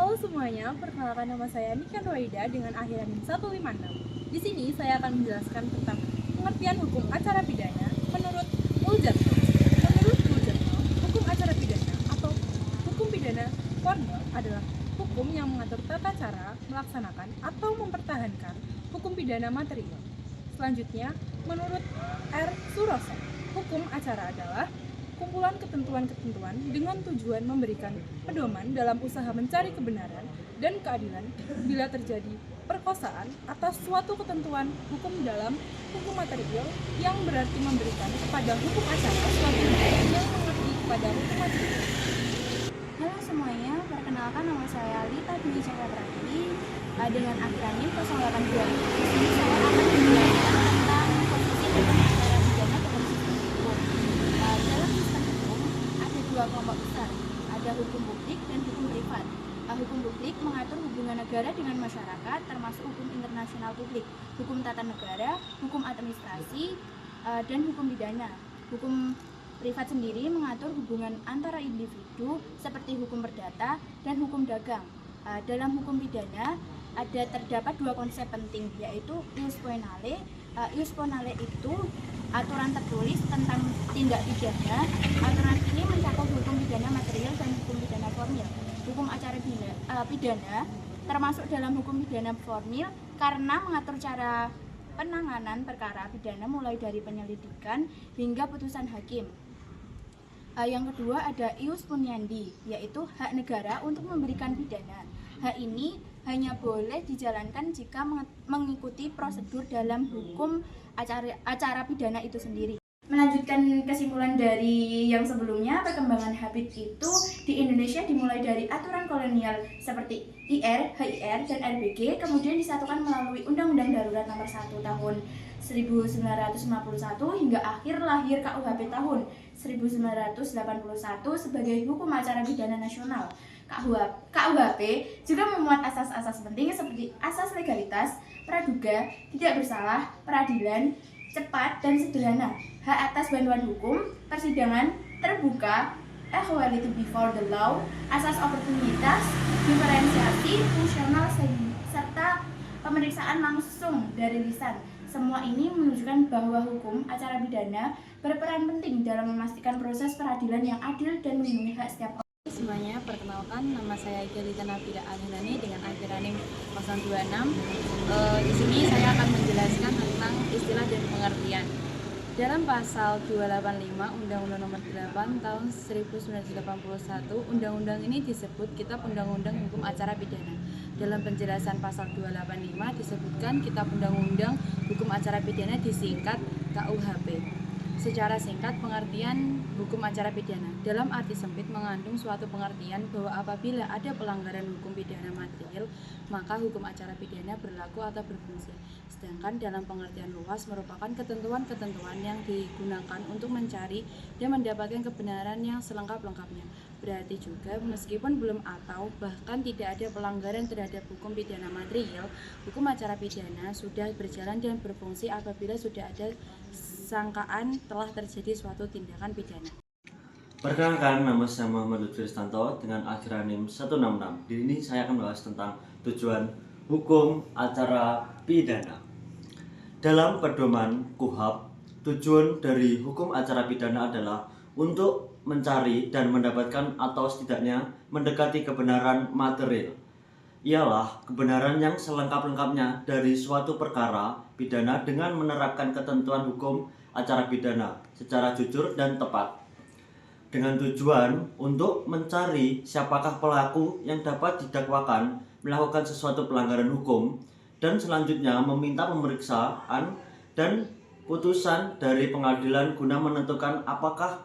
Halo semuanya, perkenalkan nama saya Nika Nuaida dengan akhiran 156. Di sini saya akan menjelaskan tentang pengertian hukum acara pidana menurut Muljarno. Menurut Muljarno, hukum acara pidana atau hukum pidana formil adalah hukum yang mengatur tata cara melaksanakan atau mempertahankan hukum pidana material. Selanjutnya, menurut R. Suroso, hukum acara adalah kumpulan ketentuan-ketentuan dengan tujuan memberikan pedoman dalam usaha mencari kebenaran dan keadilan bila terjadi perkosaan atas suatu ketentuan hukum dalam hukum material yang berarti memberikan kepada hukum acara suatu hukum yang mengerti kepada hukum material. Halo semuanya, perkenalkan nama saya Lita Dwi Cakraprati dengan akronim 082. Di sini saya akan menjelaskan tentang posisi hukum acara pidana dalam sistem hukum. Dalam sistem hukum ada dua kelompok besar, ada hukum publik dan hukum privat. Hukum publik mengatur hubungan negara dengan masyarakat, termasuk hukum internasional publik, hukum tata negara, hukum administrasi, dan hukum pidana. Hukum privat sendiri mengatur hubungan antara individu seperti hukum perdata dan hukum dagang. Dalam hukum pidana terdapat dua konsep penting, yaitu ius poenale. Ius poenale itu aturan tertulis tentang tindak pidana. Aturan ini mencakup hukum pidana material dan hukum pidana formil. Hukum acara pidana termasuk dalam hukum pidana formil karena mengatur cara penanganan perkara pidana mulai dari penyelidikan hingga putusan hakim. Yang kedua ada ius puniendi, yaitu hak negara untuk memberikan pidana. Hak ini hanya boleh dijalankan jika mengikuti prosedur dalam hukum acara pidana itu sendiri. Melanjutkan kesimpulan dari yang sebelumnya, perkembangan habit itu di Indonesia dimulai dari aturan kolonial seperti IR, HIR, dan RBG, kemudian disatukan melalui Undang-Undang Darurat Nomor 1 Tahun 1951 hingga akhir lahir KUHP tahun 1981 sebagai hukum acara pidana nasional. KUHP juga memuat asas-asas penting seperti asas legalitas, praduga, tidak bersalah, peradilan cepat dan sederhana, hak atas bantuan hukum, persidangan terbuka, equality before the law, asas oportunitas, diferensiasi, fungsional, serta pemeriksaan langsung dari lisan. Semua ini menunjukkan bahwa hukum acara pidana berperan penting dalam memastikan proses peradilan yang adil dan melindungi hak setiap orang. Semuanya, perkenalkan nama saya Gelita Nafida Alhilani dengan akronim 026. Di sini saya akan menjelaskan tentang istilah dan pengertian. Dalam pasal 285 Undang-Undang Nomor 8 Tahun 1981, undang-undang ini disebut Kitab Undang-Undang Hukum Acara Pidana. Dalam penjelasan pasal 285 disebutkan Kitab Undang-Undang Hukum Acara Pidana disingkat KUHP. Secara singkat, pengertian hukum acara pidana dalam arti sempit mengandung suatu pengertian bahwa apabila ada pelanggaran hukum pidana material, maka hukum acara pidana berlaku atau berfungsi. Sedangkan dalam pengertian luas merupakan ketentuan-ketentuan yang digunakan untuk mencari dan mendapatkan kebenaran yang selengkap-lengkapnya. Berarti juga meskipun belum atau bahkan tidak ada pelanggaran terhadap hukum pidana material, hukum acara pidana sudah berjalan dan berfungsi apabila sudah ada sangkaan telah terjadi suatu tindakan pidana. Perkenalkan, nama saya Muhammad Lutfi Ristanto dengan akronim 166. Di sini saya akan membahas tentang tujuan hukum acara pidana. Dalam pedoman KUHP, tujuan dari hukum acara pidana adalah untuk mencari dan mendapatkan atau setidaknya mendekati kebenaran material. Ialah kebenaran yang selengkap-lengkapnya dari suatu perkara pidana dengan menerapkan ketentuan hukum acara pidana secara jujur dan tepat. Dengan tujuan untuk mencari siapakah pelaku yang dapat didakwakan melakukan sesuatu pelanggaran hukum dan selanjutnya meminta pemeriksaan dan putusan dari pengadilan guna menentukan apakah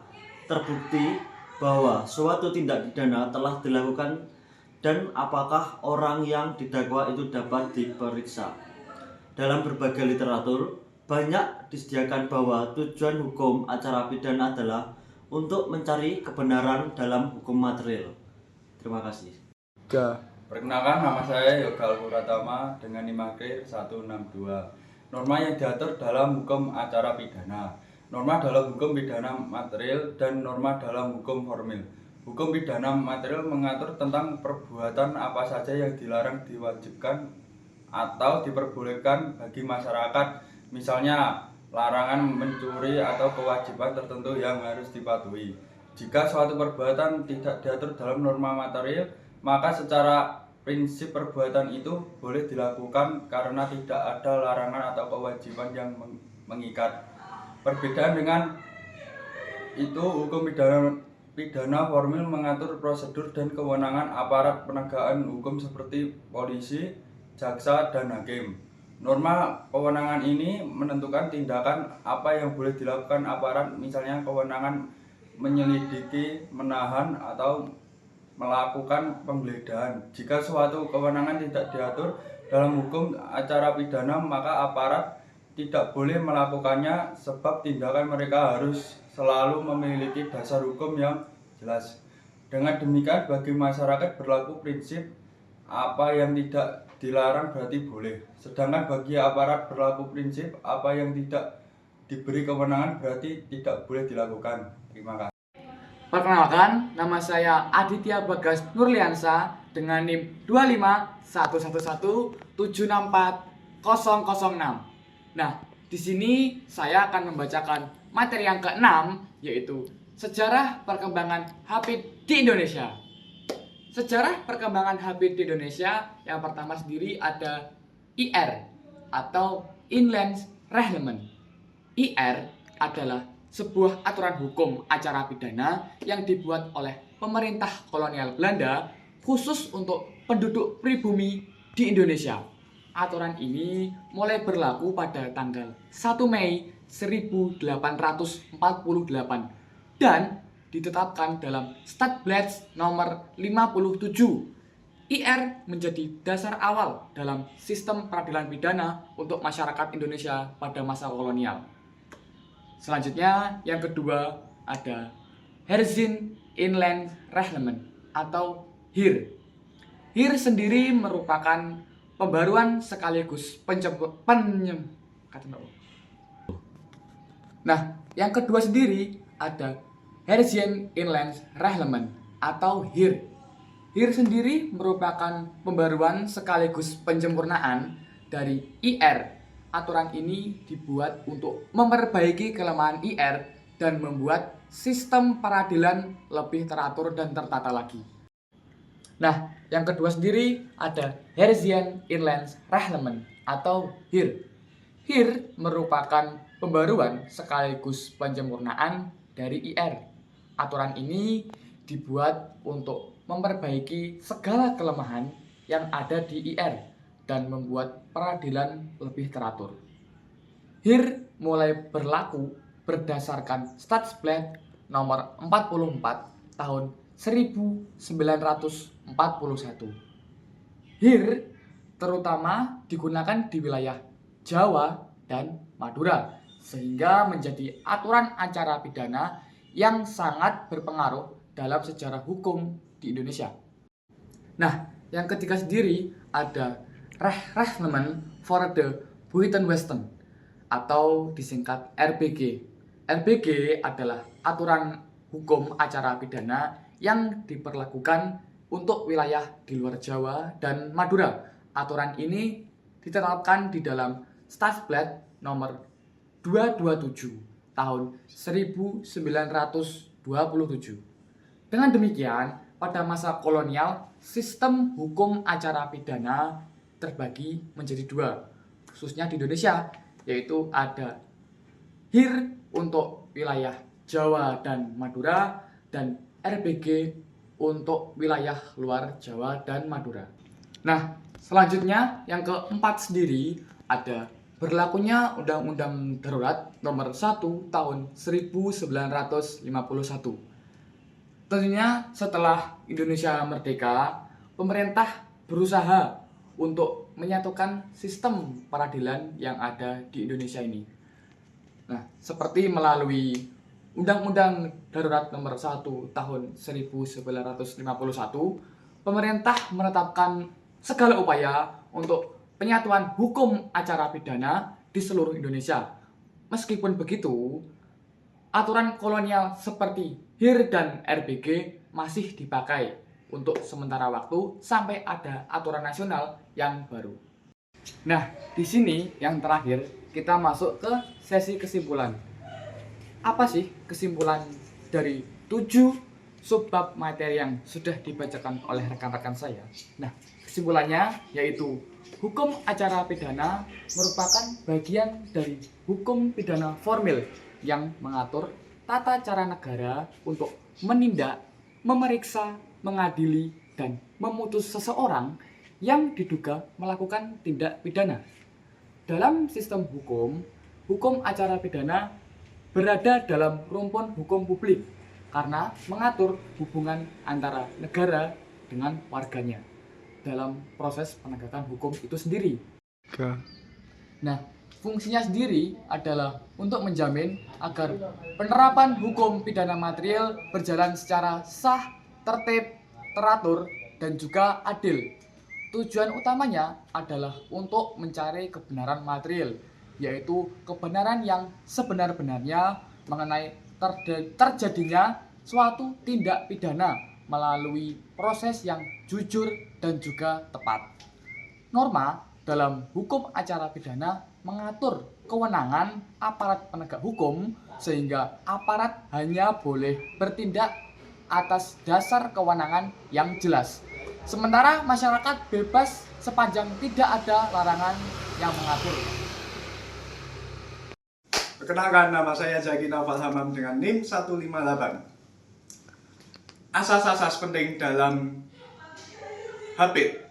terbukti bahwa suatu tindak pidana telah dilakukan dan apakah orang yang didakwa itu dapat diperiksa. Dalam berbagai literatur, banyak disediakan bahwa tujuan hukum acara pidana adalah untuk mencari kebenaran dalam hukum material. Terima kasih. Perkenalkan, nama saya Yogal Puratama dengan NIM 162. Norma yang diatur dalam hukum acara pidana, norma dalam hukum pidana material, dan norma dalam hukum formil. Hukum pidana material mengatur tentang perbuatan apa saja yang dilarang, diwajibkan, atau diperbolehkan bagi masyarakat. Misalnya, larangan mencuri atau kewajiban tertentu yang harus dipatuhi. Jika suatu perbuatan tidak diatur dalam norma material, maka secara prinsip perbuatan itu boleh dilakukan karena tidak ada larangan atau kewajiban yang mengikat. Perbedaan dengan itu, hukum pidana formil mengatur prosedur dan kewenangan aparat penegakan hukum seperti polisi, jaksa, dan hakim. Norma kewenangan ini menentukan tindakan apa yang boleh dilakukan aparat, misalnya kewenangan menyelidiki, menahan, atau melakukan penggeledahan. Jika suatu kewenangan tidak diatur dalam hukum acara pidana, maka aparat tidak boleh melakukannya sebab tindakan mereka harus selalu memiliki dasar hukum yang jelas. Dengan demikian, bagi masyarakat berlaku prinsip apa yang tidak dilarang berarti boleh. Sedangkan bagi aparat berlaku prinsip apa yang tidak diberi kewenangan berarti tidak boleh dilakukan. Terima kasih. Perkenalkan, nama saya Aditya Bagas Nurliansa dengan NIM 25111764006. Nah, di sini saya akan membacakan materi yang ke-6, yaitu sejarah perkembangan HP di Indonesia. Sejarah perkembangan HP di Indonesia yang pertama sendiri ada IR atau Inland Reglement. IR adalah sebuah aturan hukum acara pidana yang dibuat oleh pemerintah kolonial Belanda khusus untuk penduduk pribumi di Indonesia. Aturan ini mulai berlaku pada tanggal 1 Mei 1848 dan ditetapkan dalam Stadsblad nomor 57. IR menjadi dasar awal dalam sistem peradilan pidana untuk masyarakat Indonesia pada masa kolonial. Selanjutnya, yang kedua ada Herzien Inland Reglement atau HIR. HIR sendiri merupakan pembaruan sekaligus Nah, yang kedua sendiri ada Herzien Inland Reglement atau HIR. HIR sendiri merupakan pembaruan sekaligus penyempurnaan dari IR. Aturan ini dibuat untuk memperbaiki kelemahan IR dan membuat sistem peradilan lebih teratur dan tertata lagi. Nah, yang kedua sendiri ada Herzien Inland Reglement atau HIR. HIR merupakan pembaruan sekaligus penyempurnaan dari IR. Aturan ini dibuat untuk memperbaiki segala kelemahan yang ada di IR dan membuat peradilan lebih teratur. HIR mulai berlaku berdasarkan Stadsblad nomor 44 tahun 1941. HIR terutama digunakan di wilayah Jawa dan Madura, sehingga menjadi aturan acara pidana yang sangat berpengaruh dalam sejarah hukum di Indonesia. Nah, yang ketiga sendiri ada Reglement for the Buiten Westen atau disingkat RBG. RBG adalah aturan hukum acara pidana yang diperlakukan untuk wilayah di luar Jawa dan Madura. Aturan ini ditetapkan di dalam Stadsblad nomor 227 tahun 1927. Dengan demikian, pada masa kolonial, sistem hukum acara pidana terbagi menjadi dua, khususnya di Indonesia, yaitu ada HIR untuk wilayah Jawa dan Madura dan RBG untuk wilayah luar Jawa dan Madura. Nah, selanjutnya yang keempat sendiri ada berlakunya Undang-Undang Darurat nomor 1 tahun 1951. Tentunya setelah Indonesia merdeka, pemerintah berusaha untuk menyatukan sistem peradilan yang ada di Indonesia ini. Nah, seperti melalui Undang-Undang Darurat nomor 1 tahun 1951, pemerintah menetapkan segala upaya untuk penyatuan hukum acara pidana di seluruh Indonesia. Meskipun begitu, aturan kolonial seperti HIR dan RBG masih dipakai untuk sementara waktu sampai ada aturan nasional yang baru. Nah, di sini yang terakhir kita masuk ke sesi kesimpulan. Apa sih kesimpulan dari 7 subbab materi yang sudah dibacakan oleh rekan-rekan saya? Nah, kesimpulannya yaitu hukum acara pidana merupakan bagian dari hukum pidana formil yang mengatur tata cara negara untuk menindak, memeriksa, mengadili, dan memutus seseorang yang diduga melakukan tindak pidana. Dalam sistem hukum, hukum acara pidana berada dalam rumpun hukum publik karena mengatur hubungan antara negara dengan warganya dalam proses penegakan hukum itu sendiri. Nah, fungsinya sendiri adalah untuk menjamin agar penerapan hukum pidana material berjalan secara sah, tertib, teratur, dan juga adil. Tujuan utamanya adalah untuk mencari kebenaran material, yaitu kebenaran yang sebenar-benarnya mengenai terjadinya suatu tindak pidana melalui proses yang jujur dan juga tepat. Norma dalam hukum acara pidana mengatur kewenangan aparat penegak hukum sehingga aparat hanya boleh bertindak atas dasar kewenangan yang jelas. Sementara masyarakat bebas sepanjang tidak ada larangan yang mengatur. Perkenalkan, nama saya Zaki Naufal Hamam dengan NIM 158. Asas-asas penting dalam HAPID.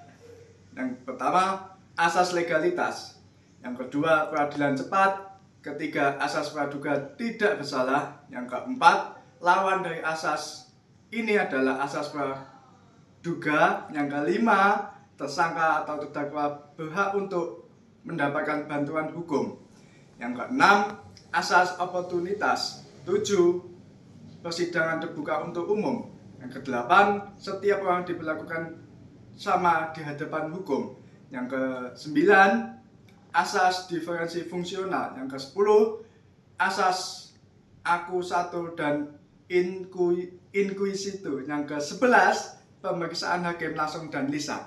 Yang pertama, asas legalitas. Yang kedua, peradilan cepat. Ketiga, asas praduga tidak bersalah. Yang keempat, lawan dari asas ini adalah asas praduga. Yang kelima, tersangka atau terdakwa berhak untuk mendapatkan bantuan hukum. Yang keenam, asas oportunitas. 7, persidangan terbuka untuk umum. Yang kedelapan, setiap orang diperlakukan sama di hadapan hukum. Yang ke-9, asas diferensi fungsional. Yang ke-10, asas akusator dan inquisitor. Yang ke-11, pemeriksaan hakim langsung dan lisan.